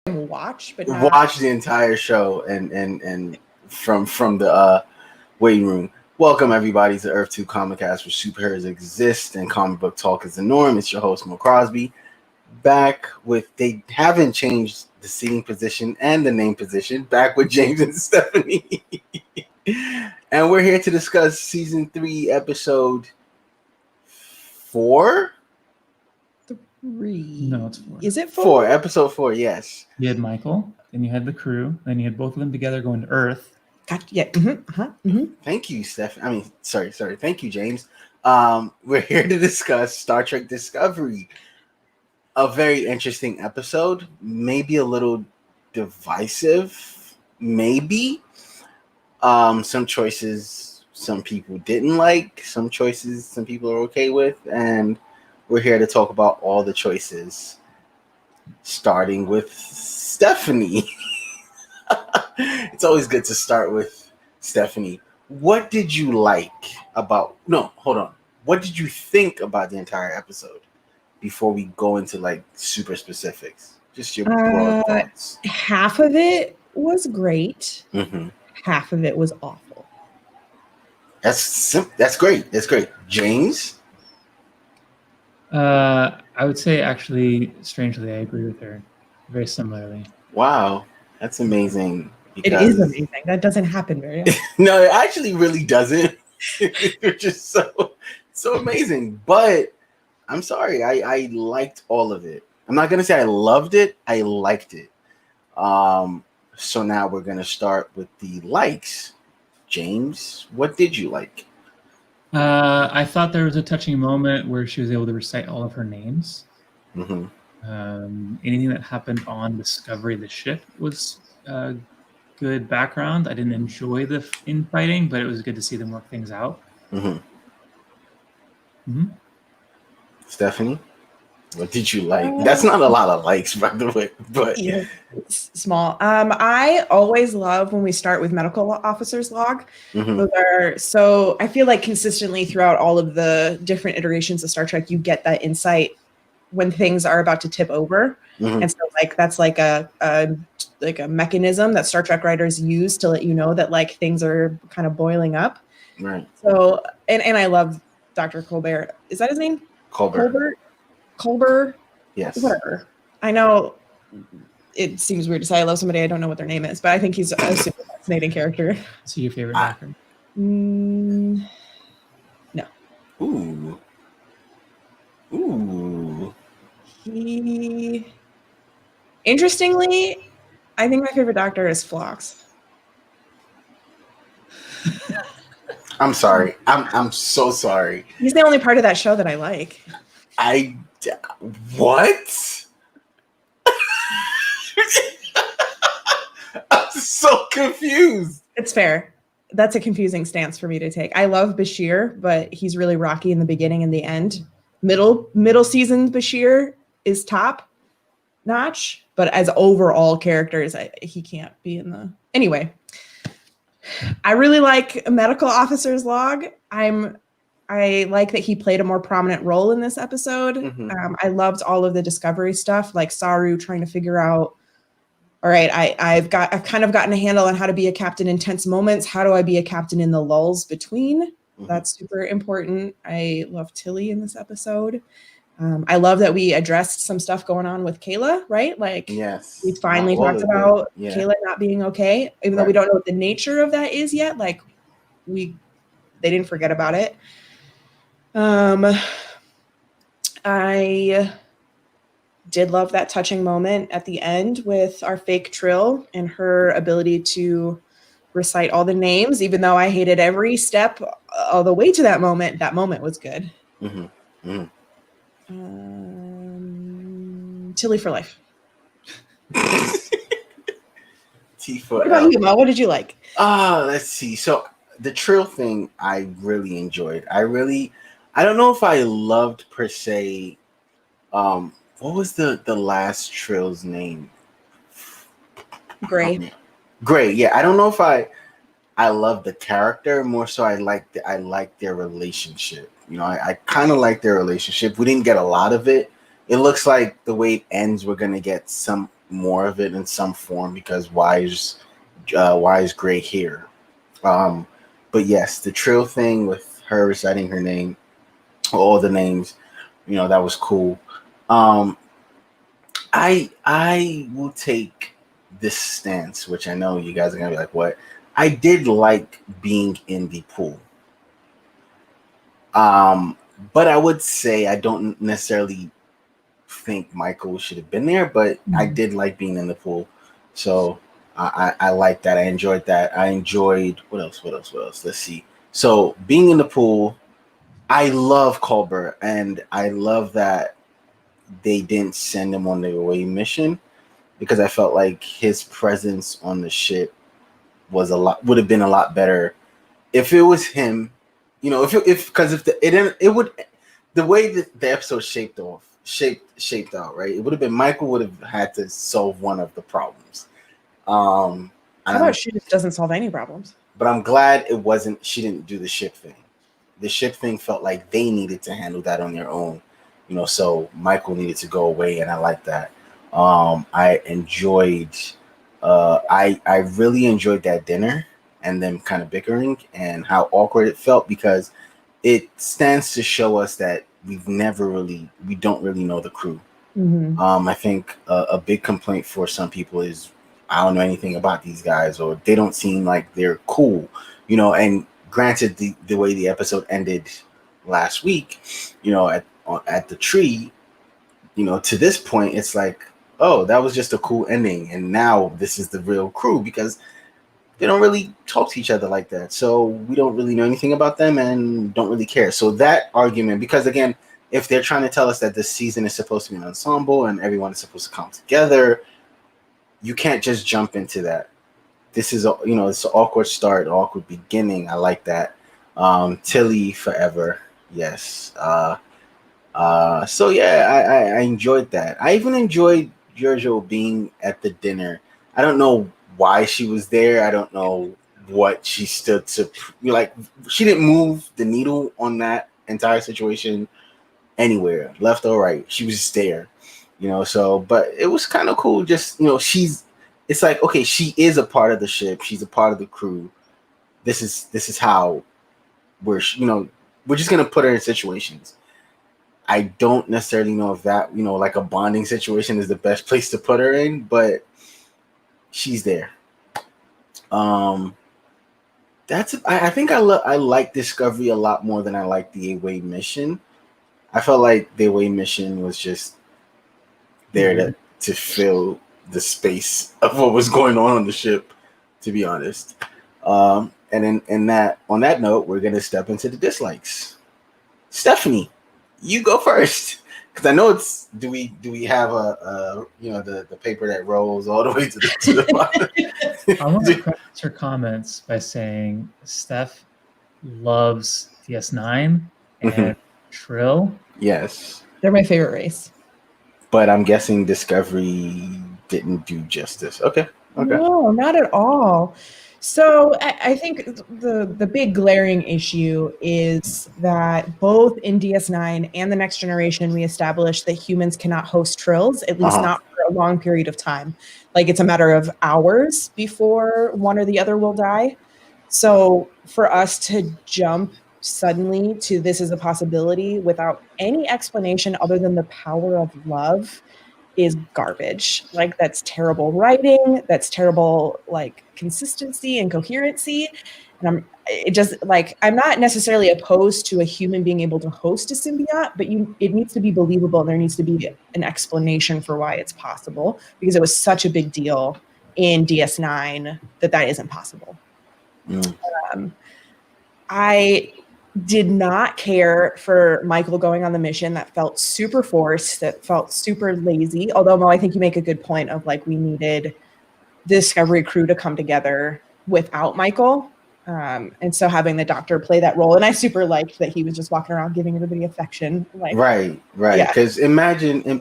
watch, but not watch the entire show and from the waiting room. Welcome everybody to Earth 2 Comic Cast, where superheroes exist and comic book talk is the norm. It's your host Mo Crosby, back with, they haven't changed the seating position and the name position, back with James and Stephanie. And we're here to discuss season 3, episode 4. 3. No, it's 4. Is it 4? 4, episode 4, yes. You had Michael, then you had the crew, then you had both of them together going to Earth. Gotcha. Yeah. Thank you, Steph. Sorry. Thank you, James. We're here to discuss Star Trek Discovery. A very interesting episode, maybe a little divisive, maybe. Some choices some people didn't like, some choices some people are okay with, and we're here to talk about all the choices, starting with Stephanie. It's always good to start with Stephanie. What did you like about... No, hold on. What did you think about the entire episode before we go into like super specifics? Just your broad thoughts. Half of it was great. Mm-hmm. Half of it was awful. That's great. That's great. James? I would say, actually, strangely, I agree with her very similarly. Wow, that's amazing. It is amazing. That doesn't happen very often. No, it actually really doesn't. You're just so amazing. But I'm sorry, I liked all of it. I'm not gonna say I loved it. I liked it. So now we're gonna start with the likes. James, what did you like? I thought there was a touching moment where she was able to recite all of her names. Mm-hmm. Anything that happened on Discovery, the ship, was good background. I didn't enjoy the infighting, but it was good to see them work things out. Mm-hmm. Mm-hmm. Stephanie, what did you like? That's not a lot of likes, by the way, but yeah, it's small. I always love when we start with medical officer's log. Mm-hmm. Those are, so I feel like consistently throughout all of the different iterations of Star Trek, you get that insight when things are about to tip over. Mm-hmm. And so like that's like a mechanism that Star Trek writers use to let you know that like things are kind of boiling up. Right. So and I love Dr. Colbert. Is that his name? Colbert? Yes. Whatever. I know it seems weird to say I love somebody I don't know what their name is, but I think he's a super fascinating character. Is he your favorite actor? No. Ooh. Interestingly, I think my favorite doctor is Phlox. I'm sorry. I'm so sorry. He's the only part of that show that I like. What? I'm so confused. It's fair. That's a confusing stance for me to take. I love Bashir, but he's really rocky in the beginning and the end. Middle season Bashir is top notch, but as overall characters, he can't be in the... Anyway, I really like Medical Officer's Log. I like that he played a more prominent role in this episode. Mm-hmm. I loved all of the Discovery stuff, like Saru trying to figure out, all right, I've kind of gotten a handle on how to be a captain in tense moments. How do I be a captain in the lulls between? Mm-hmm. That's super important. I love Tilly in this episode. I love that we addressed some stuff going on with Kayla, right? Like, yes, we finally talked about Kayla not being okay, even though we don't know what the nature of that is yet. Like, they didn't forget about it. I did love that touching moment at the end with our fake Trill and her ability to recite all the names, even though I hated every step all the way to that moment. That moment was good. Mm-hmm. Mm-hmm. Tilly for life. T for What about you, Mo? What did you like? Let's see. So the Trill thing I really enjoyed. I don't know if I loved per se. What was the last Trill's name? Gray. Gray. Yeah, I don't know if I love the character more so. I like their relationship. You know, I kind of like their relationship. We didn't get a lot of it. It looks like the way it ends, we're gonna get some more of it in some form because why is Gray here? But yes, the Trill thing with her reciting her name, all the names, that was cool. I will take this stance, which I know you guys are gonna be like, what? I did like being in the pool. But I would say I don't necessarily think Michael should have been there, but I did like being in the pool. So I like that. I enjoyed that. I enjoyed what else? Let's see. So being in the pool, I love Colbert, and I love that they didn't send him on the away mission because I felt like his presence on the ship would have been a lot better if it was him. It would the way that the episode shaped out, right? It would have been Michael would have had to solve one of the problems. How about she just doesn't solve any problems? But I'm glad it wasn't. She didn't do the ship thing. The ship thing felt like they needed to handle that on their own, So Michael needed to go away, and I like that. I enjoyed. I really enjoyed that dinner and them kind of bickering and how awkward it felt because it stands to show us that we don't really know the crew. I think a big complaint for some people is I don't know anything about these guys or they don't seem like they're cool, and granted the way the episode ended last week, at the tree, to this point, it's like, oh, that was just a cool ending. And now this is the real crew because they don't really talk to each other like that. So we don't really know anything about them and don't really care. So that argument, because again, if they're trying to tell us that this season is supposed to be an ensemble and everyone is supposed to come together, you can't just jump into that. This is, it's an awkward start, awkward beginning. I like that. Tilly forever. Yes. So yeah, I enjoyed that. I even enjoyed Giorgio being at the dinner. I don't know why she was there. I don't know what she stood to she didn't move the needle on that entire situation anywhere, left or right. She was just there, but it was kind of cool. Just, it's like, okay, she is a part of the ship. She's a part of the crew. This is how we're just going to put her in situations. I don't necessarily know if that, like a bonding situation is the best place to put her in, but she's there. I think I like Discovery a lot more than I like the away mission. I felt like the away mission was just there to fill the space of what was going on the ship, to be honest. And on that note, we're gonna step into the dislikes. Stephanie, you go first, because I know it's. Do we have the paper that rolls all the way to the bottom? I want to preface her comments by saying Steph loves DS9 and Trill. Yes, they're my favorite race. But I'm guessing Discovery didn't do justice. Okay. No, not at all. So I think the big glaring issue is that both in DS9 and the Next Generation, we established that humans cannot host trills, at least not for a long period of time. Like it's a matter of hours before one or the other will die. So for us to jump suddenly to this is a possibility without any explanation other than the power of love is garbage. Like that's terrible writing, that's terrible like consistency and coherency. And I'm not necessarily opposed to a human being able to host a symbiote, but it needs to be believable and there needs to be an explanation for why it's possible, because it was such a big deal in DS9 that isn't possible. I did not care for Michael going on the mission. That felt super forced, that felt super lazy. Although, Mo, I think you make a good point of like we needed the Discovery crew to come together without Michael. And so having the Doctor play that role. And I super liked that he was just walking around giving everybody affection. Like, right. Because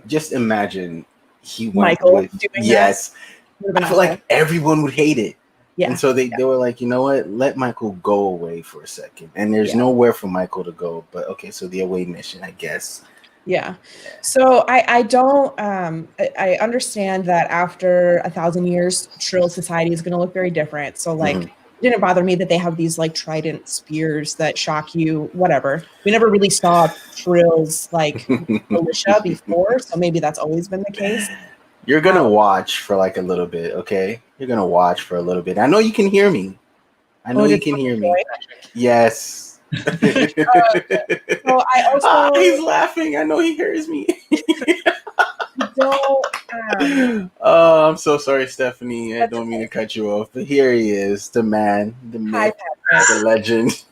just imagine he went Michael with, doing yes. that. I feel like everyone would hate it. Yeah. And so they were like, you know what? Let Michael go away for a second. And there's nowhere for Michael to go. But okay, so the away mission, I guess. Yeah. So I don't I understand that after 1,000 years, Trill society is going to look very different. So like, Mhm. it didn't bother me that they have these like trident spears that shock you. Whatever. We never really saw Trill's like militia before, so maybe that's always been the case. You're gonna watch for like a little bit, okay? You're gonna watch for a little bit. I know you can hear me. I know you can hear me. Yes. So I also he's laughing. I know he hears me. don't. Oh, I'm so sorry, Stephanie. I don't mean to cut you off, but here he is, the man, the Hi, myth, Patrick. the legend.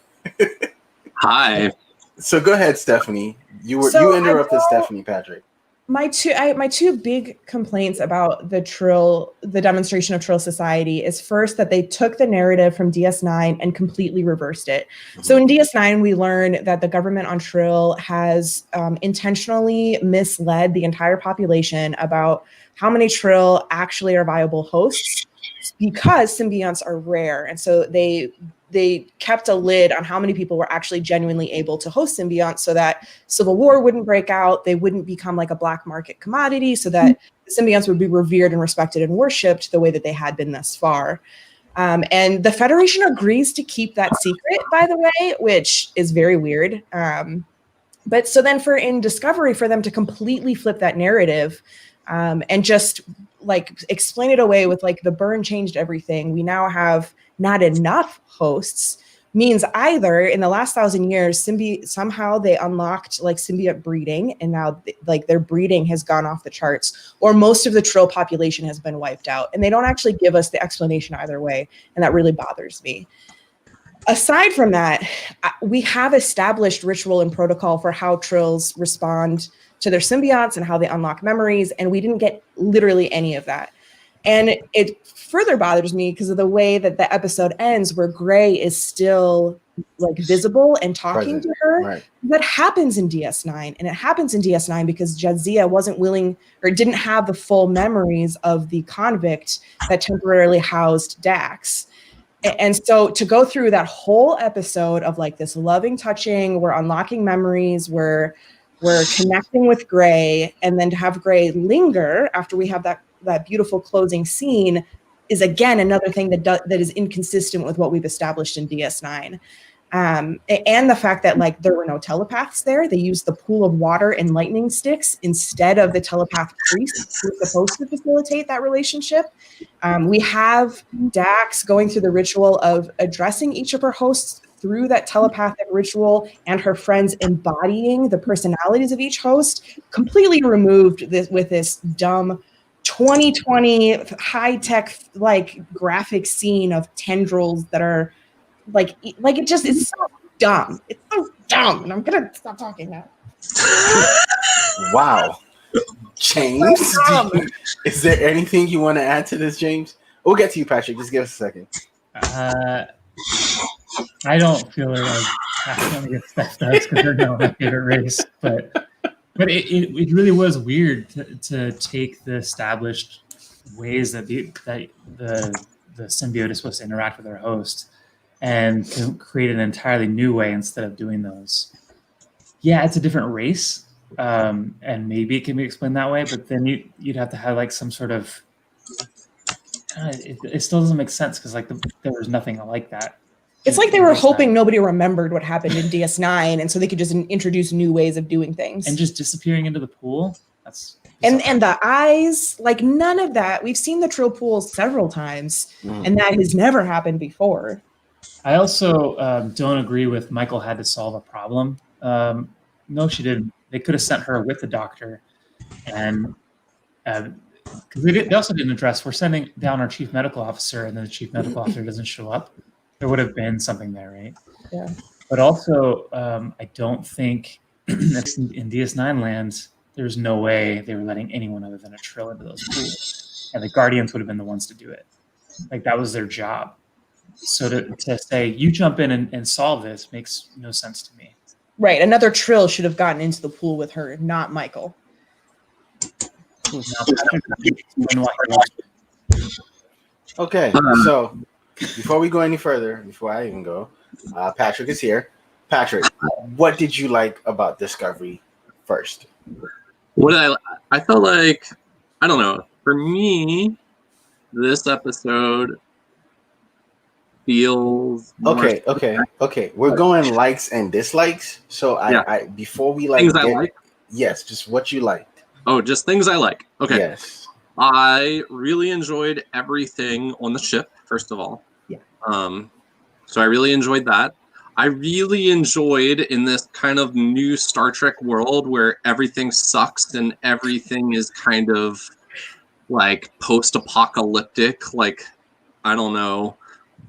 Hi. So go ahead, Stephanie. You interrupted Stephanie, Patrick. My two big complaints about the demonstration of Trill Society is first that they took the narrative from DS9 and completely reversed it. Mm-hmm. So in DS9, we learn that the government on Trill has intentionally misled the entire population about how many Trill actually are viable hosts because symbionts are rare. And so they kept a lid on how many people were actually genuinely able to host symbionts so that civil war wouldn't break out. They wouldn't become like a black market commodity, so that the symbionts would be revered and respected and worshipped the way that they had been thus far. And the Federation agrees to keep that secret, by the way, which is very weird. But so then in Discovery, for them to completely flip that narrative and just like explain it away with like the burn changed everything. We now have not enough hosts means either in the last 1,000 years, somehow they unlocked like symbiote breeding, and now like their breeding has gone off the charts, or most of the Trill population has been wiped out, and they don't actually give us the explanation either way, and that really bothers me. Aside from that, we have established ritual and protocol for how Trills respond to their symbionts and how they unlock memories, and we didn't get literally any of that. And it further bothers me because of the way that the episode ends, where Gray is still like visible and talking to her. Right. That happens in DS9, and it happens in DS9 because Jadzia wasn't willing or didn't have the full memories of the convict that temporarily housed Dax. And so to go through that whole episode of like this loving touching, we're unlocking memories, we're connecting with Gray, and then to have Gray linger after we have that beautiful closing scene is again another thing that is inconsistent with what we've established in DS9. And the fact that like there were no telepaths there. They used the pool of water and lightning sticks instead of the telepath priest who's supposed to facilitate that relationship. We have Dax going through the ritual of addressing each of her hosts through that telepathic ritual, and her friends embodying the personalities of each host, completely removed with this dumb 2020 high-tech like graphic scene of tendrils that are like it just is so dumb. It's so dumb, and I'm gonna stop talking now. Wow. James, is there anything you want to add to this, James? We'll get to you, Patrick. Just give us a second. I don't feel like passionate against Steph does because they're not my favorite race, but it really was weird to take the established ways that the symbiote is supposed to interact with their host and to create an entirely new way instead of doing those. Yeah, it's a different race, and maybe it can be explained that way, but then you'd have to have like some sort of it still doesn't make sense because like there was nothing like that. It's like they were hoping nobody remembered what happened in DS9, and so they could just introduce new ways of doing things. And just disappearing into the pool. And the eyes, like none of that. We've seen the Trill pool several times, and that has never happened before. I also don't agree with Michael had to solve a problem. No, she didn't. They could have sent her with the doctor, and because they also didn't address, we're sending down our chief medical officer, and then the chief medical officer doesn't show up. There would have been something there, right? Yeah. But also, I don't think in DS9 lands, there's no way they were letting anyone other than a Trill into those pools, and the Guardians would have been the ones to do it. Like that was their job. So to say you jump in and solve this makes no sense to me. Right. Another Trill should have gotten into the pool with her, not Michael. Okay, so before we go any further, before I even go, Patrick is here. Patrick, what did you like about Discovery first. What I felt like, I don't know. For me, this episode feels more Okay. We're going likes and dislikes. So I before we things I like. Yes, just what you liked. Oh, just things I like. Okay. Yes. I really enjoyed everything on the ship, first of all. Yeah. So I really enjoyed that. I really enjoyed in this kind of new Star Trek world where everything sucks and everything is kind of like post-apocalyptic, like, I don't know,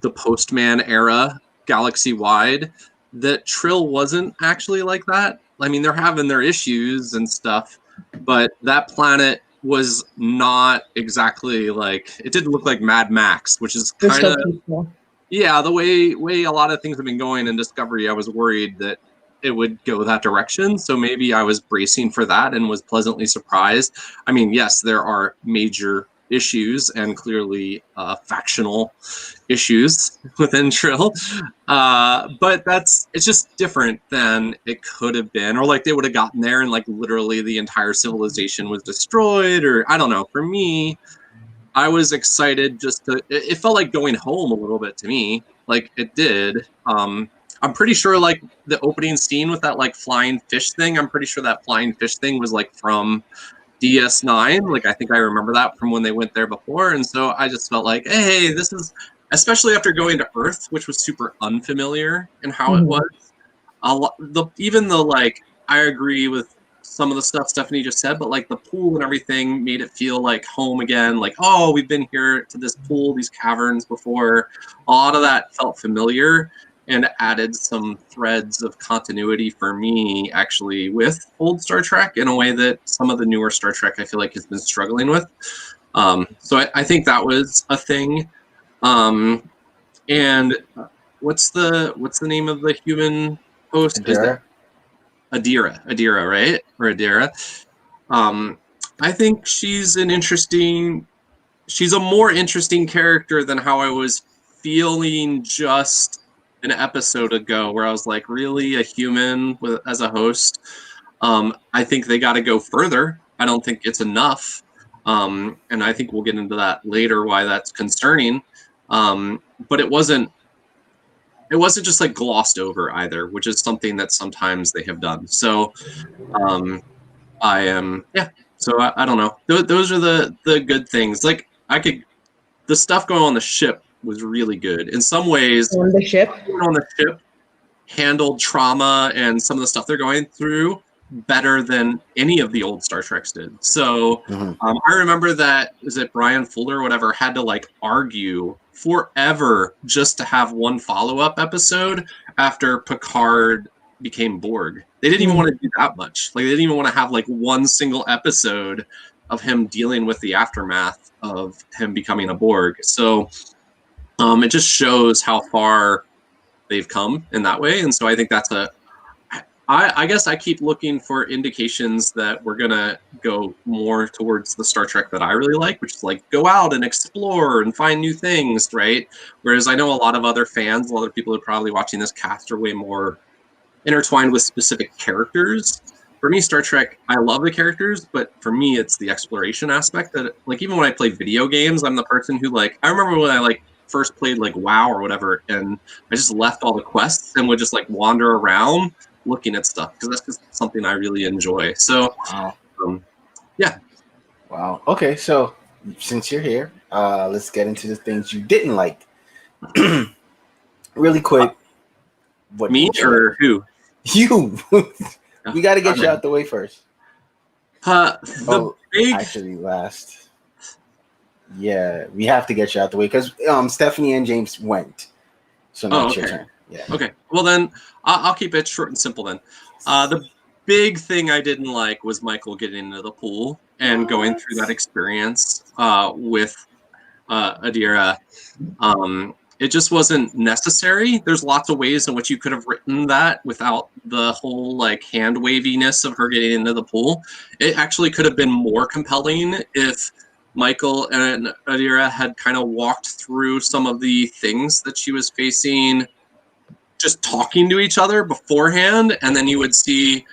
the Postman era, galaxy-wide, that Trill wasn't actually like that. I mean, they're having their issues and stuff, but that planet was not exactly like, it didn't look like Mad Max, which is They're kind still of, peaceful. yeah, the way a lot of things have been going in Discovery, I was worried that it would go that direction. So maybe I was bracing for that and was pleasantly surprised. I mean, yes, there are major issues and clearly factional issues within Trill, but it's just different than it could have been, or like they would have gotten there and like literally the entire civilization was destroyed, or I don't know. For me, I was excited just to, it felt like going home a little bit to me, like it did. I'm pretty sure like the opening scene with that like flying fish thing, I'm pretty sure that flying fish thing was like from DS9. Like I think I remember that from when they went there before. And so I just felt like, hey, this is, especially after going to Earth, which was super unfamiliar in how it was. Even though like I agree with some of the stuff Stephanie just said, but like the pool and everything made it feel like home again. Like, oh, we've been here to this pool, these caverns before. A lot of that felt familiar and added some threads of continuity for me actually with old Star Trek in a way that some of the newer Star Trek I feel like has been struggling with. So I think that was a thing. And what's the name of the human host? Adira? Adira, right? Or Adira. I think she's a more interesting character than how I was feeling just an episode ago, where I was like, really, a human as a host? I think they got to go further. I don't think it's enough. And I think we'll get into that later, why that's concerning. But it wasn't just like glossed over either, which is something that sometimes they have done. So I am, so I don't know. Those are the good things. Like the stuff going on the ship was really good. In some ways, On the ship handled trauma and some of the stuff they're going through better than any of the old Star Treks did. So I remember that, is it Brian Fuller or whatever, had to like argue forever just to have one follow-up episode after Picard became Borg. They didn't even want to do that much. Like they didn't even want to have like one single episode of him dealing with the aftermath of him becoming a Borg. So it just shows how far they've come in that way. And so I think that's I guess I keep looking for indications that we're going to go more towards the Star Trek that I really like, which is like go out and explore and find new things, right? Whereas I know a lot of other fans, a lot of people who are probably watching this cast are way more intertwined with specific characters. For me, Star Trek, I love the characters, but for me, it's the exploration aspect that, like, even when I play video games, I'm the person who, like, I remember when I, like, first played, like, WoW or whatever, and I just left all the quests and would just, like, wander around looking at stuff, because that's just something I really enjoy. So, yeah. Wow. Okay, so since you're here, let's get into the things you didn't like. Really quick. What me or who? You. We got to get you out the way first. Actually, last. Yeah, we have to get you out the way because Stephanie and James went. So now it's your turn. Yeah. Okay. Well, then I'll keep it short and simple then. The big thing I didn't like was Michael getting into the pool and going through that experience with Adira. It just wasn't necessary. There's lots of ways in which you could have written that without the whole like hand waviness of her getting into the pool. It actually could have been more compelling if Michael and Adira had kind of walked through some of the things that she was facing, just talking to each other beforehand, and then you would see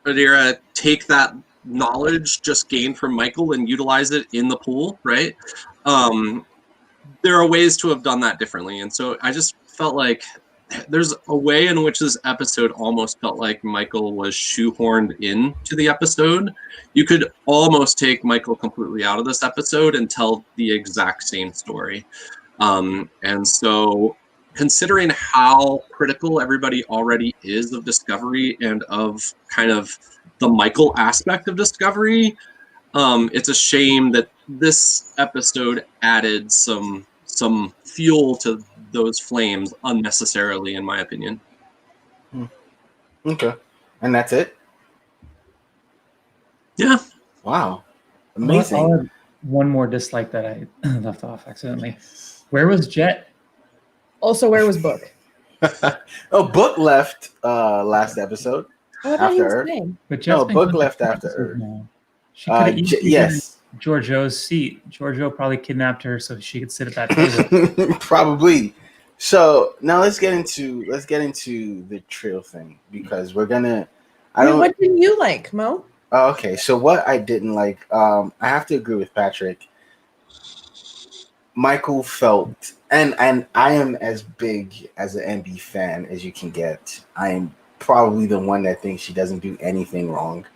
Adira take that knowledge just gained from Michael and utilize it in the pool, right? There are ways to have done that differently. And so I just felt like there's a way in which this episode almost felt like Michael was shoehorned into the episode. You could almost take Michael completely out of this episode and tell the exact same story. And so considering how critical everybody already is of Discovery and of kind of the Michael aspect of Discovery, it's a shame that this episode added some fuel to those flames unnecessarily, in my opinion. Okay. And that's it? Yeah. Wow. Amazing. I'll add one more dislike that I left off accidentally. Where was Jet? Also, where was Book? Book left last episode. Oh, I thought he was After staying. But Jet's been Book gone left for after episodes her. now. She could have easily yes. Giorgio's seat. Giorgio probably kidnapped her so she could sit at that table. Probably. So now let's get into the Trill thing, because we're gonna. What didn't you like, Mo? Oh, okay, so what I didn't like, I have to agree with Patrick. Michael felt, and I am as big as an MB fan as you can get. I am probably the one that thinks she doesn't do anything wrong.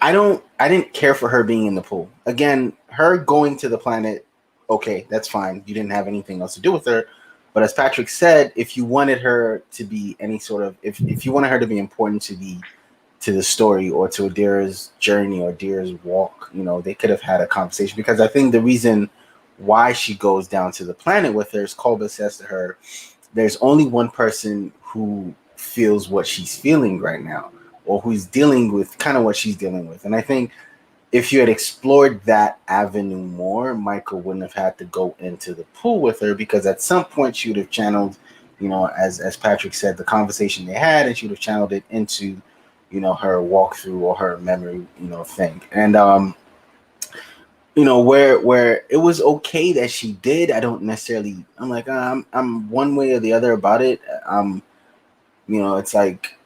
I didn't care for her being in the pool. Again, her going to the planet, okay, that's fine. You didn't have anything else to do with her. But as Patrick said, if you wanted her to be any sort of, if you wanted her to be important to the story or to Adira's journey or Adira's walk, they could have had a conversation. Because I think the reason why she goes down to the planet with her is Colbert says to her, there's only one person who feels what she's feeling right now, or who's dealing with kind of what she's dealing with. And I think if you had explored that avenue more, Michael wouldn't have had to go into the pool with her, because at some point she would have channeled, as Patrick said, the conversation they had, and she would have channeled it into, her walkthrough or her memory, thing. And, where it was okay that she did, I don't necessarily, I'm like, I'm one way or the other about it. It's like,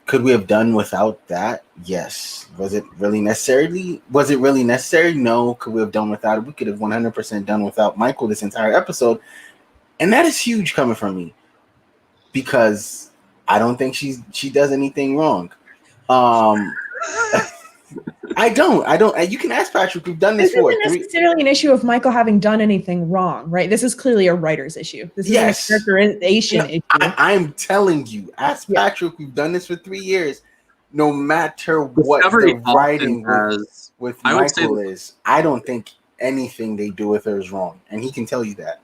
could we have done without that? Yes. Was it really necessary? No. Could we have done without it? We could have 100% done without Michael this entire episode. And that is huge coming from me, because I don't think she does anything wrong. I don't. You can ask Patrick. We've done this This for isn't necessarily an issue of Michael having done anything wrong, right? This is clearly a writer's issue. This is a characterization issue. I'm telling you, ask Patrick. We've done this for 3 years. No matter what Discovery the writing has, with I would say, Michael is, I don't think anything they do with her is wrong, and he can tell you that.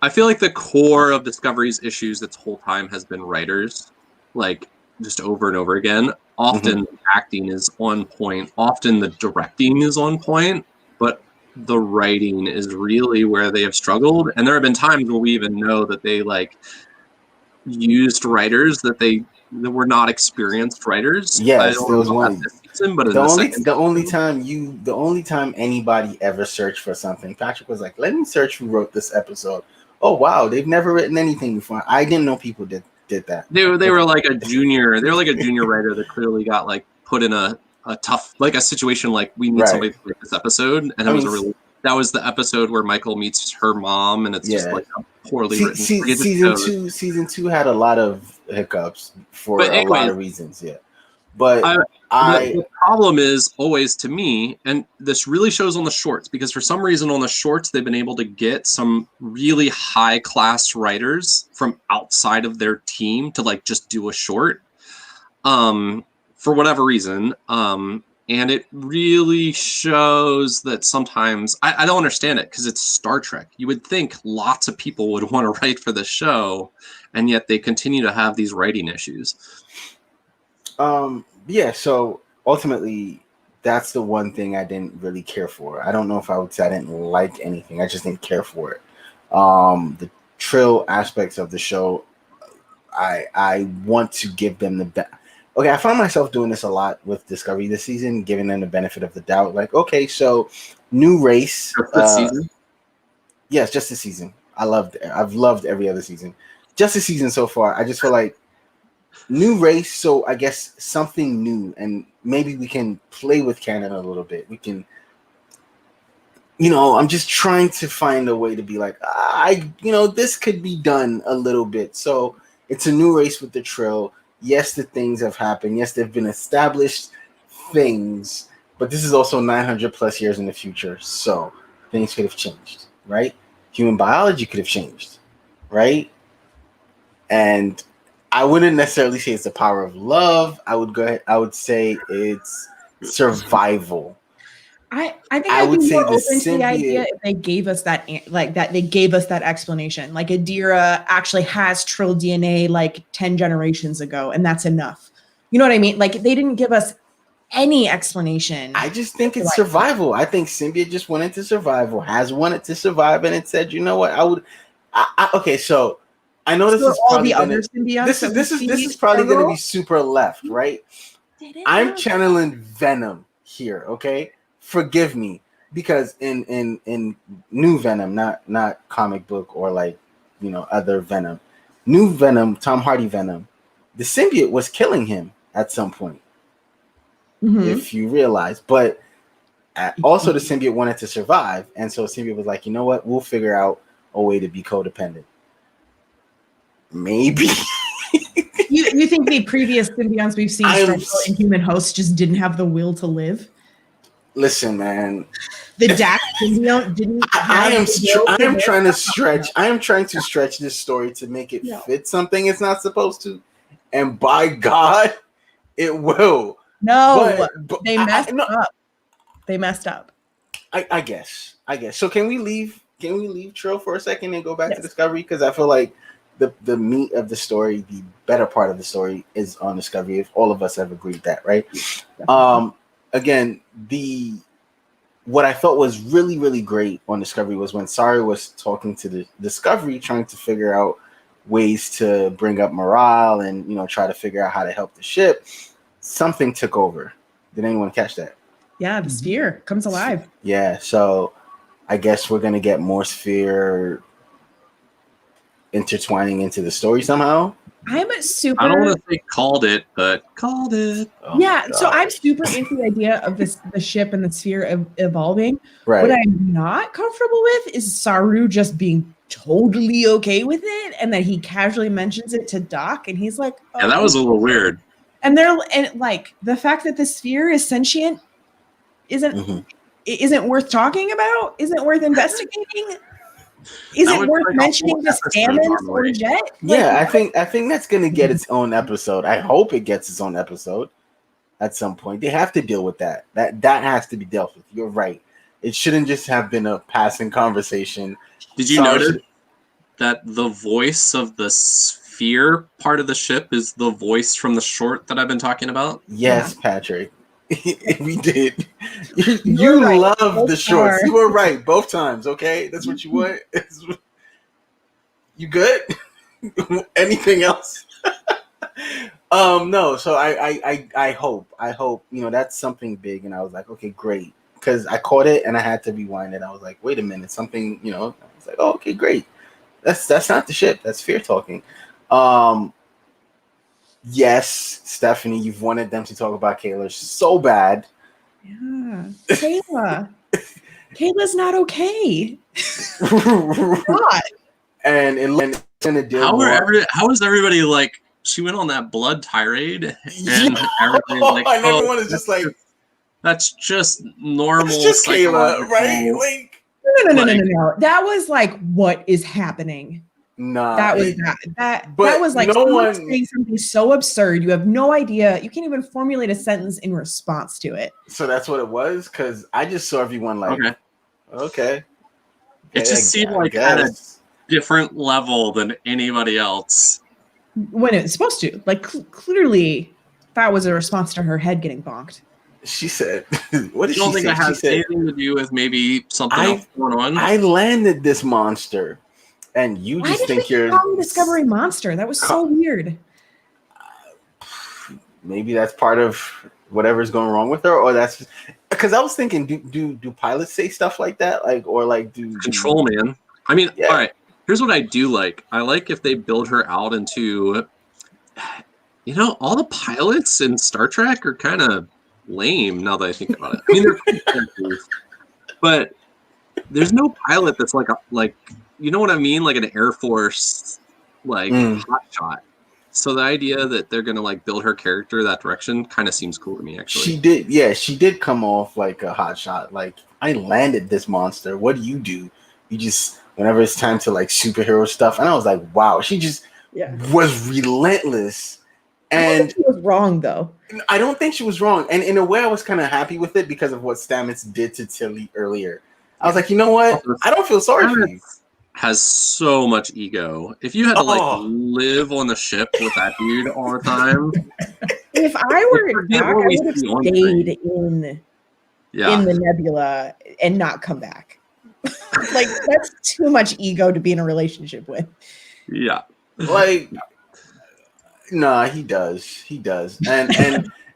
I feel like the core of Discovery's issues this whole time has been writers, like just over and over again. Often the acting is on point, often the directing is on point, but the writing is really where they have struggled. And there have been times where we even know that they used writers that were not experienced writers. Yes, there was one. This season, but the only time anybody ever searched for something, Patrick was like, "Let me search who wrote this episode." Oh wow, they've never written anything before. I didn't know people did that. They were like a junior writer that clearly got put in a tough a situation we need somebody to write this episode, and that was the episode where Michael meets her mom, and it's just a poorly written. Season 2 had a lot of hiccups for a lot of reasons. Yeah, but the problem is always, to me, and this really shows on the shorts, because for some reason on the shorts they've been able to get some really high class writers from outside of their team to just do a short for whatever reason, and it really shows that sometimes I don't understand it, because it's Star Trek. You would think lots of people would want to write for the show, and yet they continue to have these writing issues. Yeah, so ultimately, that's the one thing I didn't really care for. I don't know if I would say I didn't like anything. I just didn't care for it. The Trill aspects of the show, I want to give them the best. Okay, I found myself doing this a lot with Discovery this season, giving them the benefit of the doubt. Like, okay, so new race. This season? Yes, just this season. I've loved every other season. Just this season so far. I just feel like New race, so I guess something new, and maybe we can play with canon a little bit. We can, I'm just trying to find a way to be like, this could be done a little bit. So it's a new race with the Trill. Yes, the things have happened. Yes, they've been established things, but this is also 900 plus years in the future. So things could have changed, right? Human biology could have changed, right? And I wouldn't necessarily say it's the power of love. I would say it's survival. I think I I'd would be say more the open to the idea symbiote. if they gave us that they gave us that explanation. Like Adira actually has Trill DNA like 10 generations ago, and that's enough. You know what I mean? Like they didn't give us any explanation. I just think it's survival. I think symbiote just wanted to survival, has wanted to survive, and it said, you know what, okay, so I know this is all probably the gonna, other symbiotes. this is probably gonna be super left, right? I'm channeling Venom here, okay? Forgive me, because in New Venom, not comic book or like other Venom, New Venom, Tom Hardy Venom, the symbiote was killing him at some point, if you realize. But also the symbiote wanted to survive, and so the symbiote was like, you know what, we'll figure out a way to be codependent. Maybe. You think the previous symbionts we've seen struggle in human hosts just didn't have the will to live? Listen, man. The Dax symbiote didn't. I am trying to stretch. I am trying to stretch this story to make it fit something it's not supposed to, and by God, it will. No, but they messed up. They messed up. I guess. So can we leave Trill for a second and go back to Discovery? Because I feel like the meat of the story, the better part of the story, is on Discovery. If all of us have agreed that, right? Again, what I thought was really, really great on Discovery was when Saru was talking to the Discovery, trying to figure out ways to bring up morale and try to figure out how to help the ship. Something took over. Did anyone catch that? Yeah, the sphere comes alive. Yeah, so I guess we're gonna get more sphere intertwining into the story somehow. I'm super. I don't want to say called it, but called it. Oh yeah, so I'm super into the idea of the ship and the sphere evolving. Right. What I'm not comfortable with is Saru just being totally okay with it, and that he casually mentions it to Doc, and he's like, oh, yeah, that was a little weird. And like the fact that the sphere is sentient isn't worth talking about, isn't worth investigating. Is it worth mentioning the Stamens or Jet? Yeah, I think that's gonna get its own episode. I hope it gets its own episode at some point. They have to deal with that. That has to be dealt with. You're right. It shouldn't just have been a passing conversation. Did you notice that the voice of the sphere part of the ship is the voice from the short that I've been talking about? Yes, yeah. Patrick. We did. You right. Love the shorts. You were right both times. Okay, that's what you want. You good? Anything else? No. So I hope that's something big. And I was like, okay, great, because I caught it and I had to rewind it. I was like, wait a minute, something. I was like, oh, okay, great. That's not the ship. That's Fear talking. Yes, Stephanie, you've wanted them to talk about Kayla so bad. Yeah, Kayla. Kayla's not okay. God. And how is everybody like? She went on that blood tirade, and everybody's like, and everyone is just like, that's just normal. It's just Kayla, right? Like, no. That was like, what is happening? Nah, that was like saying something so absurd. You have no idea. You can't even formulate a sentence in response to it. So that's what it was, because I just saw everyone like, okay. It just seemed like at a different level than anybody else. When it's supposed to, like, clearly, that was a response to her head getting bonked. She said, "What did she say?" I don't think it has anything to do with maybe something else going on. I landed this monster. And you just think you're Discovery monster. That was so weird. Maybe that's part of whatever's going wrong with her, or that's because I was thinking, do pilots say stuff like that, do control man? I mean, all right. Here's what I do like. I like if they build her out into You know, all the pilots in Star Trek are kind of lame now that I think about it. I mean, they're cool characters, but there's no pilot that's like you know what I mean, like an Air Force hotshot. So the idea that they're gonna like build her character that direction kind of seems cool to me. Actually, she did come off like a hotshot. Like, I landed this monster. What do? You just, whenever it's time to like superhero stuff, and I was like, wow, she just was relentless. And I don't think she was wrong, though. I don't think she was wrong. And in a way, I was kind of happy with it because of what Stamets did to Tilly earlier. I was like, you know what? I don't feel sorry for you. Has so much ego. If you had to like live on the ship with that dude all the time. If I were Doc, I would have stayed in the nebula and not come back. Like, that's too much ego to be in a relationship with. Yeah. Like, nah, he does.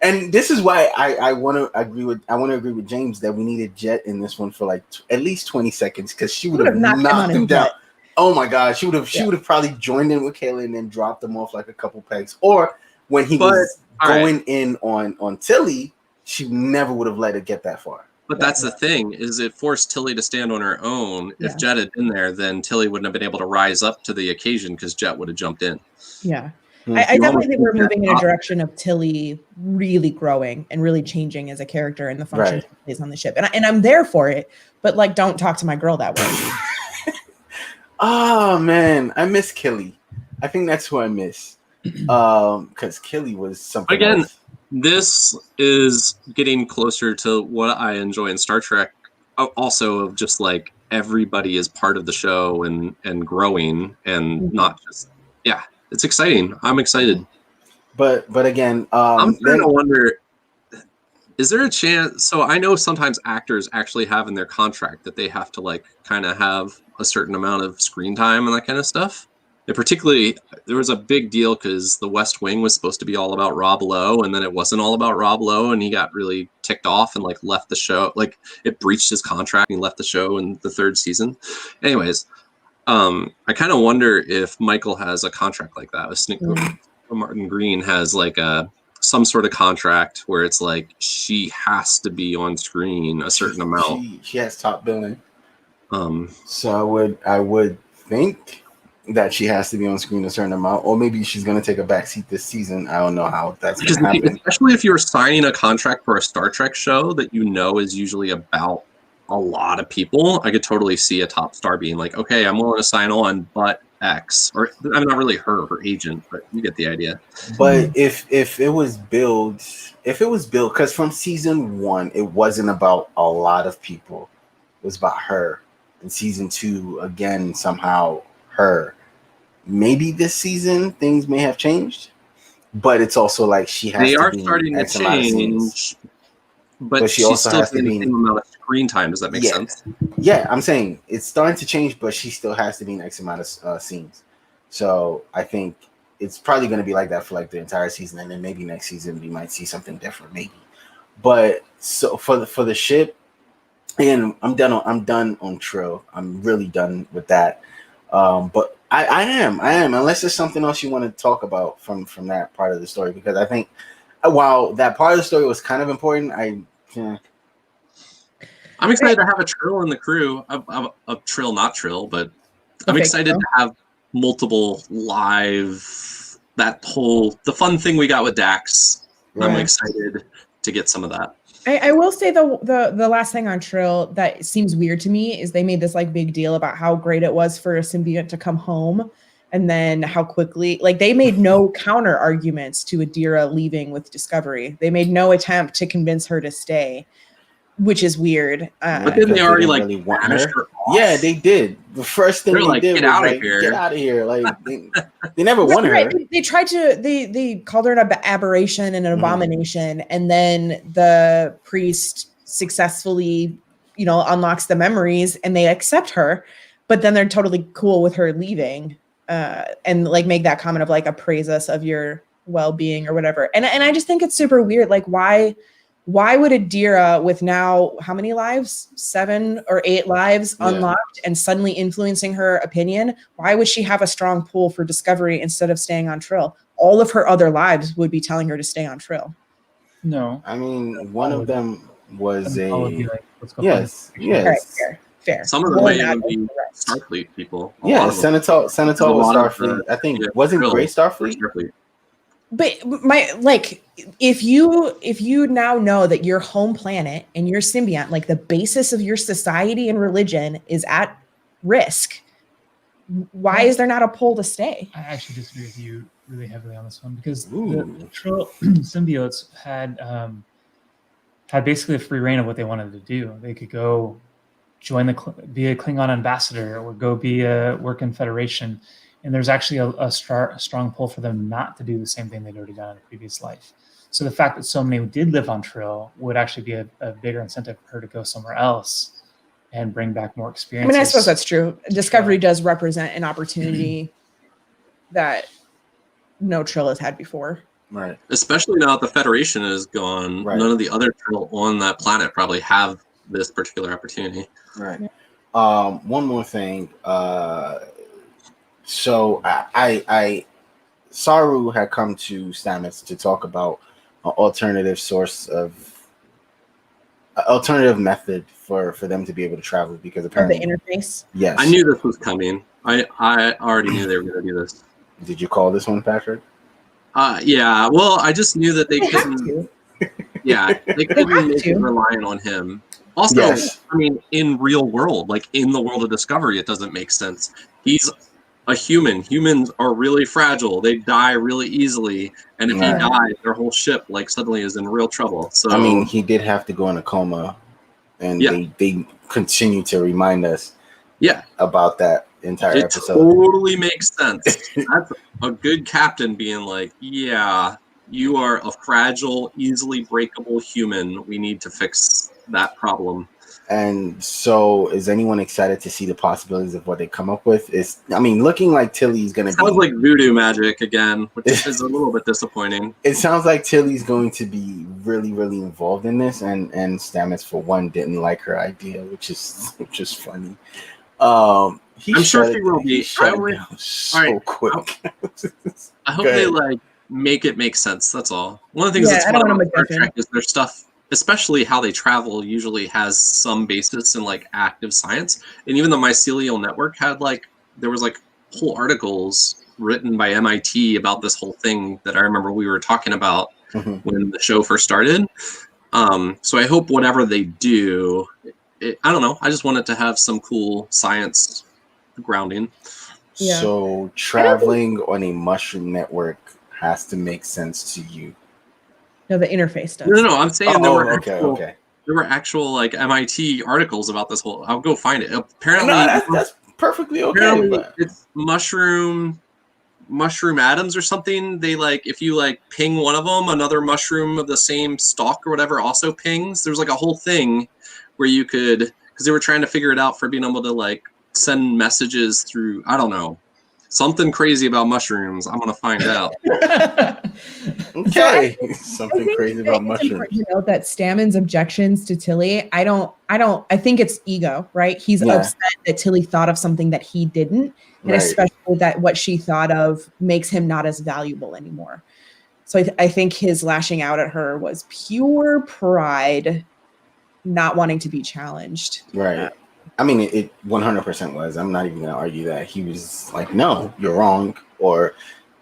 And this is why I want to agree with James that we needed Jet in this one for like at least 20 seconds, because she would have knocked him down. Oh my God, she would have probably joined in with Kayla and then dropped him off like a couple pegs. Or when he was going in on Tilly, she never would have let it get that far. But that's the thing, is it forced Tilly to stand on her own. If Jet had been there, then Tilly wouldn't have been able to rise up to the occasion because Jet would have jumped in. Yeah. I definitely think we're moving in a direction of Tilly really growing and really changing as a character and the functions she plays on the ship. And I'm there for it, but like, don't talk to my girl that way. Oh man, I miss Killy. I think that's who I miss. Because Killy was something again else. This is getting closer to what I enjoy in Star Trek, also of just like everybody is part of the show and growing and not just it's exciting. I'm excited. But again, I'm trying to wonder, is there a chance? So I know sometimes actors actually have in their contract that they have to like kind of have a certain amount of screen time and that kind of stuff. And particularly, there was a big deal because The West Wing was supposed to be all about Rob Lowe, and then it wasn't all about Rob Lowe, and he got really ticked off and like left the show. Like, it breached his contract and he left the show in the 3rd season. Anyways, I kind of wonder if Michael has a contract like that. Martin Green has like some sort of contract where it's like she has to be on screen a certain amount. She has top billing. So I would think that she has to be on screen a certain amount, or maybe she's going to take a backseat this season. I don't know how that's going to happen. Especially if you're signing a contract for a Star Trek show that you know is usually about a lot of people, I could totally see a top star being like, okay, I'm willing to sign on, but X, or I mean, not really her agent, but you get the idea. But if it was billed, because from season 1, it wasn't about a lot of people. It was about her. And season 2, again, somehow her. Maybe this season things may have changed, but it's also like she has. They to are be starting to change, but she also has to be the same amount of screen time. Does that make sense? Yeah, I'm saying it's starting to change, but she still has to be in X amount of scenes. So I think it's probably going to be like that for like the entire season, and then maybe next season we might see something different, maybe. But so for the ship, and I'm done on Trill. I'm really done with that. But I am unless there's something else you want to talk about from that part of the story, because I think while that part of the story was kind of important, I'm excited to have a Trill in the crew. A Trill, not Trill, but I'm excited to have multiple live. The fun thing we got with Dax. Right. I'm excited to get some of that. I will say the last thing on Trill that seems weird to me is they made this like big deal about how great it was for a symbiont to come home, and then how quickly, like, they made no counter arguments to Adira leaving with Discovery. They made no attempt to convince her to stay, which is weird. But then they already like really banished her off. Yeah, they did. The first thing they did was like, get out of here. Like they never wanted her. They tried to. They called her an aberration and an abomination, and then the priest successfully, unlocks the memories, and they accept her. But then they're totally cool with her leaving, and like make that comment of like, appraise us of your well-being or whatever. And I just think it's super weird. Like, why would Adira, with now how many lives, 7 or 8 lives unlocked and suddenly influencing her opinion, why would she have a strong pull for Discovery instead of staying on Trill? all of her other lives would be telling her to stay on Trill. No. I mean, one of them was All would be a like, let's go yes, find a All right, yes, fair. Some of them Well, may not even be the rest. Starfleet people. A yeah. lot of them. Senator A was lot of Starfleet. I think yeah, wasn't Trill Gray was Starfleet. Starfleet. But if you now know that your home planet and your symbiont, like the basis of your society and religion, is at risk, why is there not a pull to stay? I actually disagree with you really heavily on this one, because the Ooh. Trill symbiotes had basically a free reign of what they wanted to do. They could go be a Klingon ambassador, or go work in Federation, and there's actually a strong pull for them not to do the same thing they'd already done in a previous life. So the fact that so many did live on Trill would actually be a bigger incentive for her to go somewhere else and bring back more I experiences. mean, I suppose that's true. Discovery does represent an opportunity that no Trill has had before. Right. Especially now that the Federation is gone, Right. none of the other Trill on that planet probably have this particular opportunity. Right. One more thing. So I Saru had come to Stamets to talk about an alternative method for them to be able to travel, because Of the apparently interface. yes. I knew this was coming. I already knew they were going to do this. Did you call this one, Patrick? Yeah. Well, I just knew that they They have couldn't. to. Yeah, they couldn't have make to. it reliant on him. Also, Yes. I mean, in real world, like in the world of Discovery, it doesn't make sense. He's a human. Humans are really fragile. They die really easily, and if he Right. dies, their whole ship like suddenly is in real trouble. So I mean, he did have to go in a coma, and Yeah. they continue to remind us yeah, about that entire it episode. totally makes sense. That's a good captain being like, yeah, you are a fragile, easily breakable human. We need to fix that problem. And so, is anyone excited to see the possibilities of what they come up with? Looking like Tilly's going to be... Sounds like voodoo magic again, which is a little bit disappointing. It sounds like Tilly's going to be really, really involved in this, and Stamets, for one, didn't like her idea, which is funny. I'm sure she will be. Quick. I hope Go they ahead. make it make sense. That's all. One of the things Yeah, that's I fun don't want about to Star Trek is their stuff, especially how they travel, usually has some basis in like active science. And even the mycelial network had there was whole articles written by MIT about this whole thing that I remember we were talking about when the show first started. So I hope whatever they do, I don't know. I just want it to have some cool science grounding. Yeah. So traveling on a mushroom network has to make sense to you. No, the interface does. No. I'm saying there were okay. There were actual MIT articles about this whole. I'll go find it. Apparently, that's perfectly okay. But... it's mushroom atoms or something. They if you ping one of them, another mushroom of the same stalk or whatever also pings. There's a whole thing where you could, because they were trying to figure it out for being able to send messages through, I don't know, something crazy about mushrooms. I'm gonna find out. Okay, something crazy about mushrooms. Important to note that Stammen's objections to Tilly, I think it's ego, right? He's upset that Tilly thought of something that he didn't, and especially that what she thought of makes him not as valuable anymore. So I think his lashing out at her was pure pride, not wanting to be challenged. Right. I mean, it 100% was. I'm not even going to argue that. He was like, no, you're wrong. Or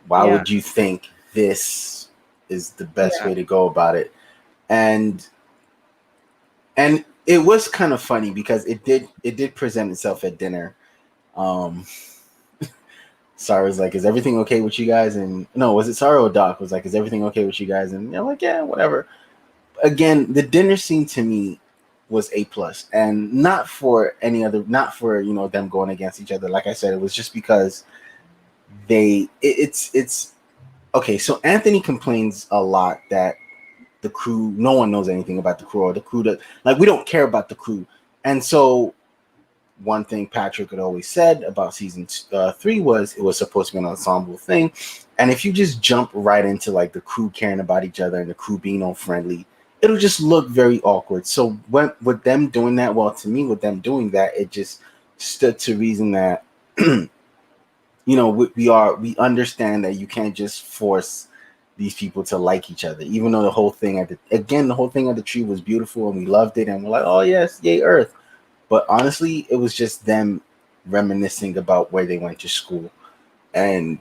why would you think this is the best way to go about it? And it was kind of funny because it did present itself at dinner. Sarah was like, is everything okay with you guys? And no, was it Sarah or Doc was like, is everything okay with you guys? And they're like, yeah, whatever. Again, the dinner scene to me was A+, and not for them going against each other. Like I said, it was just because it's okay. So Anthony complains a lot that the crew, no one knows anything about the crew, or the crew that we don't care about the crew. And so one thing Patrick had always said about season 3 was it was supposed to be an ensemble thing, and if you just jump right into the crew caring about each other and the crew being all friendly, it'll just look very awkward. So with them doing that, it just stood to reason that we understand that you can't just force these people to like each other, even though the whole thing at the tree was beautiful and we loved it and we're like, oh yes, yay Earth. But honestly, it was just them reminiscing about where they went to school. And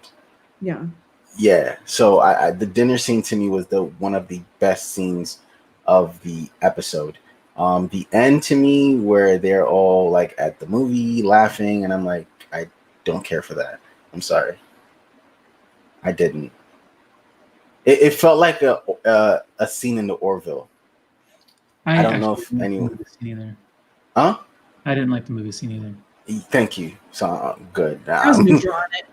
so I the dinner scene to me was one of the best scenes of the episode. The end to me, where they're all like at the movie laughing, and I'm like, I don't care for that. I'm sorry, I didn't. It felt like a scene in the Orville. I don't know if anyone. Huh? I didn't like the movie scene either. Thank you. So good. I was neutral on it.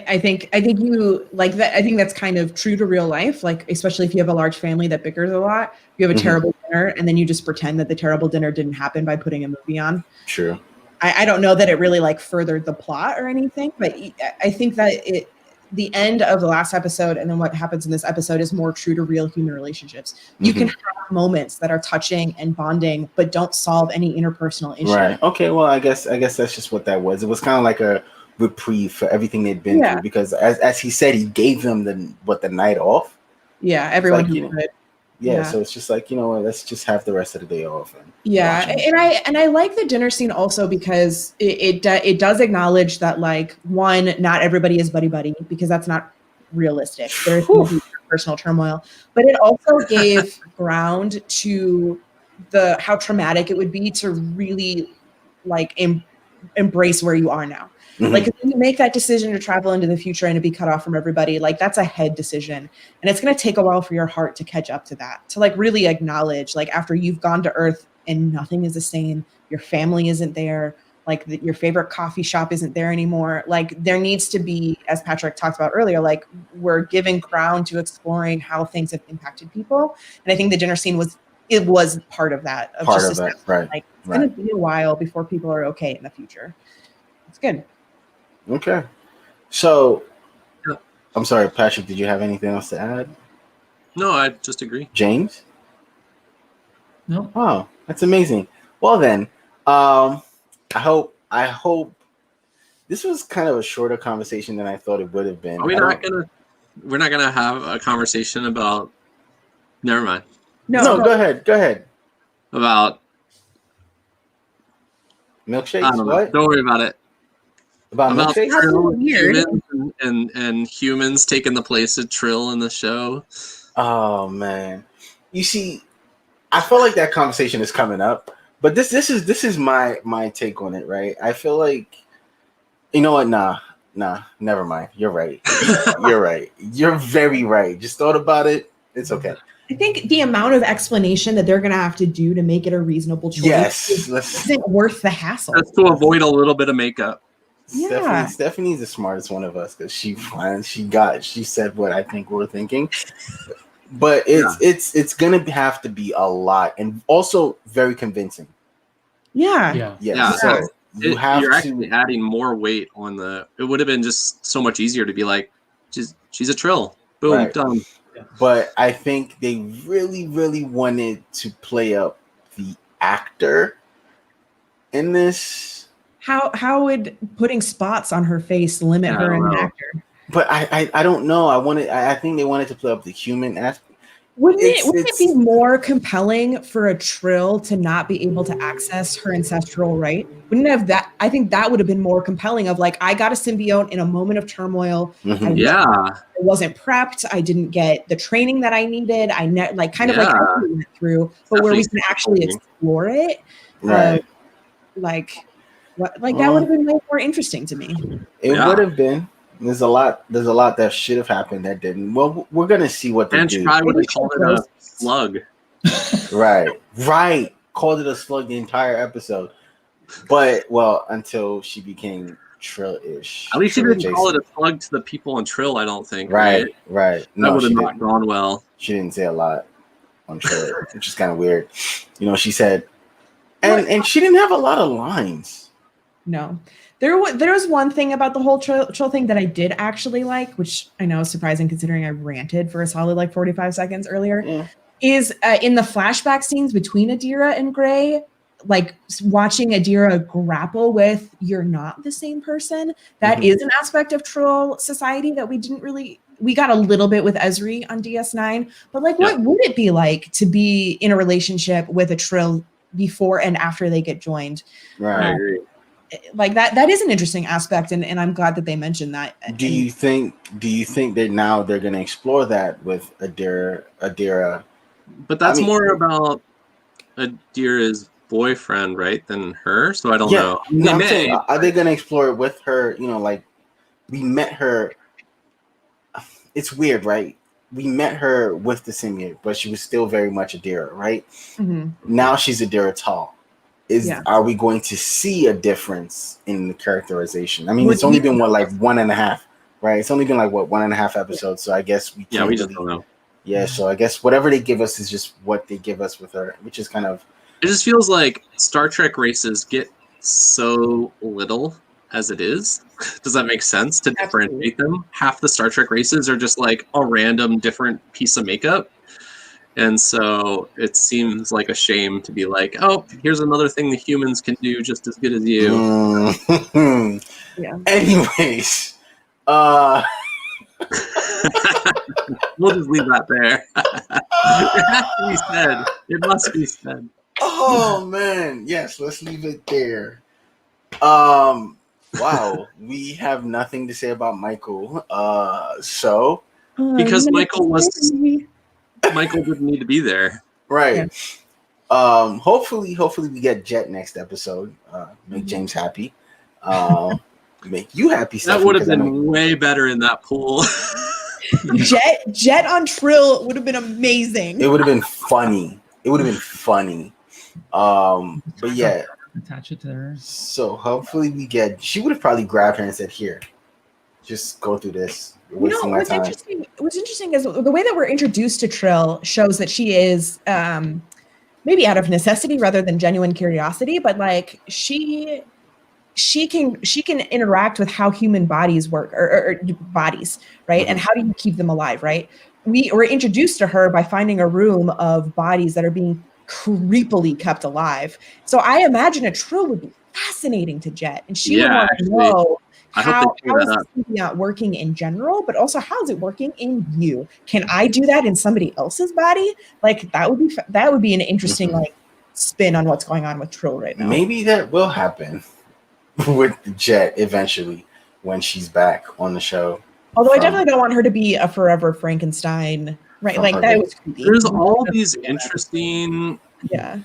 I think you like that. I think that's kind of true to real life. Like, especially if you have a large family that bickers a lot, you have a terrible dinner, and then you just pretend that the terrible dinner didn't happen by putting a movie on. True. I don't know that it really like furthered the plot or anything, but I think that the end of the last episode and then what happens in this episode is more true to real human relationships. You can have moments that are touching and bonding, but don't solve any interpersonal issue. Right. Okay. Well, I guess that's just what that was. It was kind of like a reprieve for everything they'd been through, because as he said, he gave them the night off. Yeah, everyone who could. Yeah, so it's just like, let's just have the rest of the day off. And I like the dinner scene also because it does acknowledge that, like, one, not everybody is buddy because that's not realistic. There's personal turmoil, but it also gave ground to how traumatic it would be to really like embrace where you are now. Like, if you make that decision to travel into the future and to be cut off from everybody, like, that's a head decision. And it's going to take a while for your heart to catch up to that, to like really acknowledge, like, after you've gone to Earth and nothing is the same, your family isn't there, like your favorite coffee shop isn't there anymore. Like, there needs to be, as Patrick talked about earlier, like, we're giving ground to exploring how things have impacted people. And I think the dinner scene was part of that. Right. Like, it's going to be a while before people are okay in the future. It's good. Okay. So, I'm sorry, Patrick, did you have anything else to add? No, I just agree. James? No. Oh, that's amazing. Well then, I hope this was kind of a shorter conversation than I thought it would have been. We're not gonna have a conversation about. Never mind. No, go ahead. About milkshakes. I don't know. Don't worry about it. About milkshakes? Humans and humans taking the place of Trill in the show. Oh man, you see, I feel like that conversation is coming up, but this is my take on it, right? I feel like, you know what? Nah, never mind. You're right. You're right. You're very right. Just thought about it. It's okay. I think the amount of explanation that they're going to have to do to make it a reasoned choice isn't worth the hassle. Just to avoid a little bit of makeup. Yeah. Stephanie's the smartest one of us because she said what I think we're thinking. But it's gonna have to be a lot and also very convincing. Yeah. So you're actually adding more weight on the. It would have been just so much easier to be like, she's a Trill. Boom, done. But I think they really, really wanted to play up the actor in this. How would putting spots on her face limit her as an actor? But I don't know. I think they wanted to play up the human aspect. Wouldn't it be more compelling for a Trill to not be able to access her ancestral right? Wouldn't it have that? I think that would have been more compelling. Of like, I got a symbiote in a moment of turmoil. I wasn't prepped. I didn't get the training that I needed. I like everything went through, but where we can actually explore it, right? That would have been way more interesting to me. It would have been. There's a lot that should have happened that didn't. Well, we're gonna see what they do. And try would have called it a slug. Right. Called it a slug the entire episode. But until she became Trill-ish. At least she didn't call it a slug to the people on Trill. I don't think. Right. No, that would have not gone well. She didn't say a lot on Trill, which is kind of weird. She said, and she didn't have a lot of lines. No. There was one thing about the whole Trill thing that I did actually like, which I know is surprising considering I ranted for a solid 45 seconds earlier, is in the flashback scenes between Adira and Gray, like watching Adira grapple with you're not the same person. That is an aspect of Trill society that we got a little bit with Ezri on DS9, but like what would it be like to be in a relationship with a Trill before and after they get joined? Right. I agree. Like that is an interesting aspect, and I'm glad that they mentioned that. Do you think that now they're going to explore that with Adira? But that's more about Adira's boyfriend, right, than her. So I don't know. No, I'm saying, are they going to explore it with her? You know, like we met her. It's weird, right? We met her with the symbiote, but she was still very much Adira, right? Now she's Adira Tall. Are we going to see a difference in the characterization? I mean, it's only been 1.5, right? It's only been 1.5 episodes, so I guess we can't we just don't know. Yeah, so I guess whatever they give us is just what they give us with her, which is kind of. It just feels like Star Trek races get so little as it is. Does that make sense to differentiate them? Half the Star Trek races are just like a random different piece of makeup. And so it seems like a shame to be like, oh, here's another thing the humans can do just as good as you. Anyways, we'll just leave that there. It has to be said. It must be said. Oh man, yes, let's leave it there. Wow, we have nothing to say about Michael. Because Michael didn't need to be there. Right. Hopefully we get Jet next episode. Make James happy. Make you happy, Stephanie. That would have been way better in that pool. Jet on Trill would have been amazing. It would have been funny. But yeah. Attach it to her. So hopefully she would have probably grabbed her and said, here, just go through this. What's interesting is the way that we're introduced to Trill shows that she is maybe out of necessity rather than genuine curiosity, but like she can interact with how human bodies work or bodies, right? And how do you keep them alive, right? We were introduced to her by finding a room of bodies that are being creepily kept alive. So I imagine a Trill would be fascinating to Jet, and she would want to know how is the symbiote working in general, but also how is it working in you? Can I do that in somebody else's body? Like that would be an interesting like spin on what's going on with Trill right now. Maybe that will happen with Jet eventually when she's back on the show. Although I definitely don't want her to be a forever Frankenstein, right? Like that was creepy. There's all these interesting. Yeah.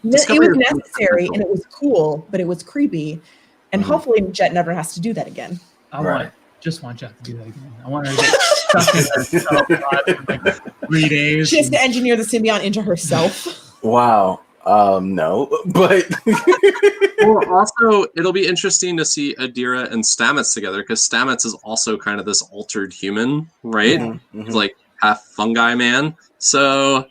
It was necessary and it was cool, but it was creepy. And hopefully Jet never has to do that again. I just want Jet to do that again. I want her to get stuck in herself for 3 days. She has to engineer the symbiote into herself. Wow. No, but well, also it'll be interesting to see Adira and Stamets together because Stamets is also kind of this altered human, right? He's like half fungi man. So,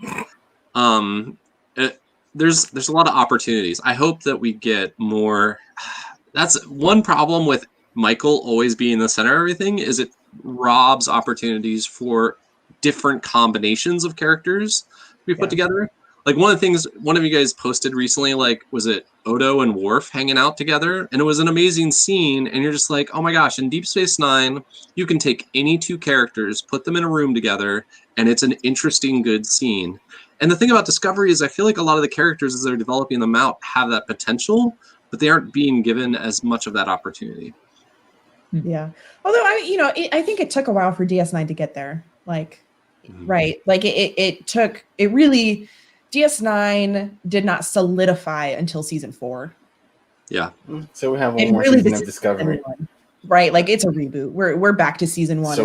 there's a lot of opportunities. I hope that we get more. That's one problem with Michael always being the center of everything is it robs opportunities for different combinations of characters we put together. Like one of the things one of you guys posted recently, like was it Odo and Worf hanging out together? And it was an amazing scene. And you're just like, oh my gosh, in Deep Space Nine, you can take any two characters, put them in a room together, and it's an interesting, good scene. And the thing about Discovery is I feel like a lot of the characters as they're developing them out have that potential, but they aren't being given as much of that opportunity. Yeah. Although I think it took a while for DS9 to get there. Like, right. Like it really DS9 did not solidify until season 4. Yeah. So we have one more season of Discovery. Right. Like it's a reboot. We're back to season 1.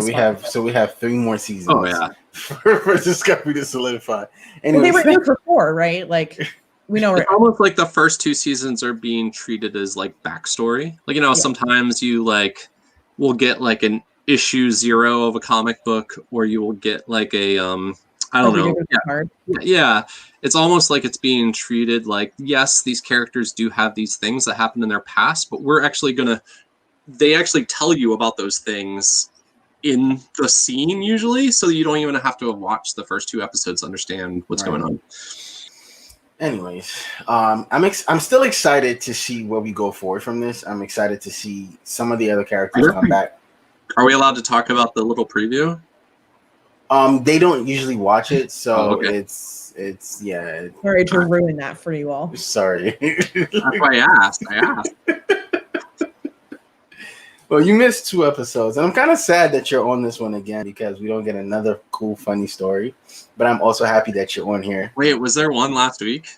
So we have 3 more seasons. Oh yeah. for Discovery to solidify. Anyways, well, they were new for 4, right? Like we know it's almost like the first 2 seasons are being treated as like backstory. Like sometimes you like will get like an issue 0 of a comic book, or you will get like a I don't know. Yeah. It's almost like it's being treated like, yes, these characters do have these things that happened in their past, but they actually tell you about those things in the scene usually, so you don't even have to have watched the first 2 episodes to understand what's going on. Anyways, I'm still excited to see where we go forward from this. I'm excited to see some of the other characters come back. Are we allowed to talk about the little preview? They don't usually watch it, so okay. it's yeah. Sorry to ruin that for you all. Sorry. That's why I asked. Well, you missed 2 episodes, and I'm kind of sad that you're on this one again because we don't get another cool, funny story. But I'm also happy that you're on here. Wait, was there one last week?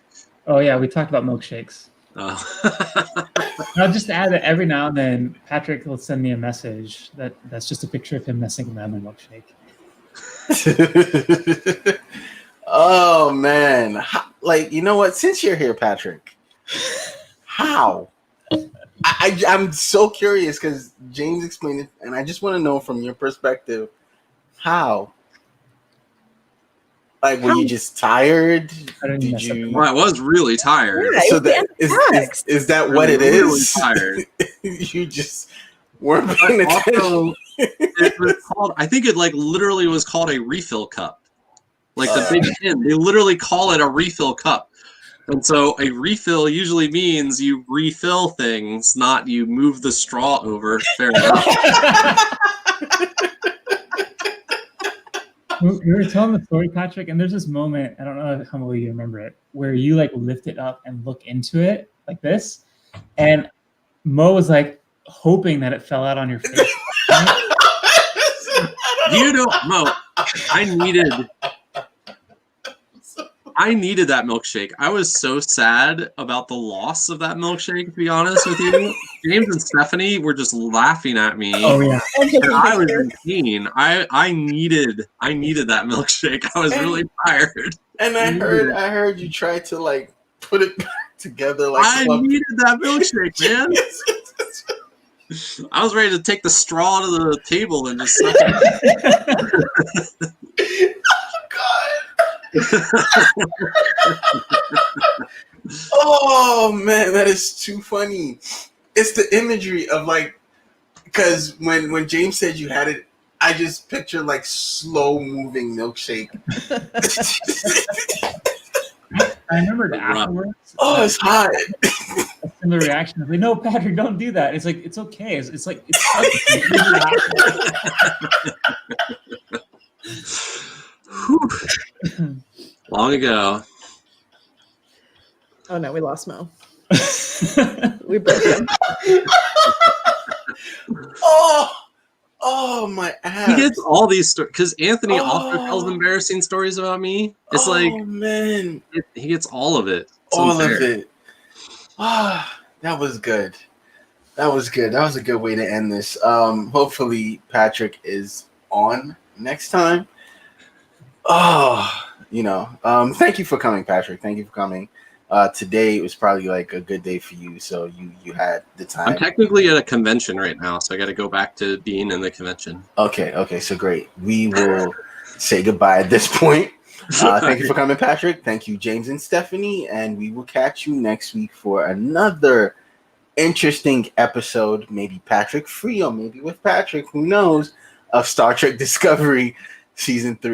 Oh yeah, we talked about milkshakes. Oh. I'll just add that every now and then Patrick will send me a message that's just a picture of him messing around in a milkshake. Oh man, like, you know what? Since you're here, Patrick, how? I'm so curious because James explained it, and I just want to know from your perspective, how? Like, were you just tired? Did you? Well, I was really tired. Yeah, So that is that what it really is? Tired. You just weren't paying attention. Also, it was called. I think it like literally was called a refill cup. Like the big tin, they literally call it a refill cup. And so a refill usually means you refill things, not you move the straw over. Fair enough. You were telling the story, Patrick, and there's this moment, I don't know how well you remember it, where you like lift it up and look into it like this, and Mo was like hoping that it fell out on your face. You don't, Mo. I needed that milkshake. I was so sad about the loss of that milkshake, to be honest with you. James and Stephanie were just laughing at me. Oh yeah. And I was in pain. I needed that milkshake. I was really tired. And I heard you try to like put it back together like I needed that milkshake, man. I was ready to take the straw to the table and just suck it. Oh man, that is too funny. It's the imagery of like, because when James said you had it, I just picture like slow moving milkshake. I remembered afterwards. Oh, it's hot. A similar reaction. Like, no, Patrick, don't do that. It's like it's okay. It's like it's Long ago. Oh no, we lost Mo. We broke him. Oh my ass. He gets all these stories because Anthony also tells embarrassing stories about me. It's man, he gets all of it. It's all unfair. of it. That was good. That was good. That was a good way to end this. Hopefully Patrick is on next time. Thank you for coming, Patrick. Thank you for coming. Today it was probably like a good day for you, so you had the time. I'm technically at a convention right now, so I got to go back to being in the convention. Okay, so great. We will say goodbye at this point. Thank you for coming, Patrick. Thank you, James and Stephanie, and we will catch you next week for another interesting episode. Maybe Patrick free, or maybe with Patrick, who knows, of Star Trek Discovery Season 3.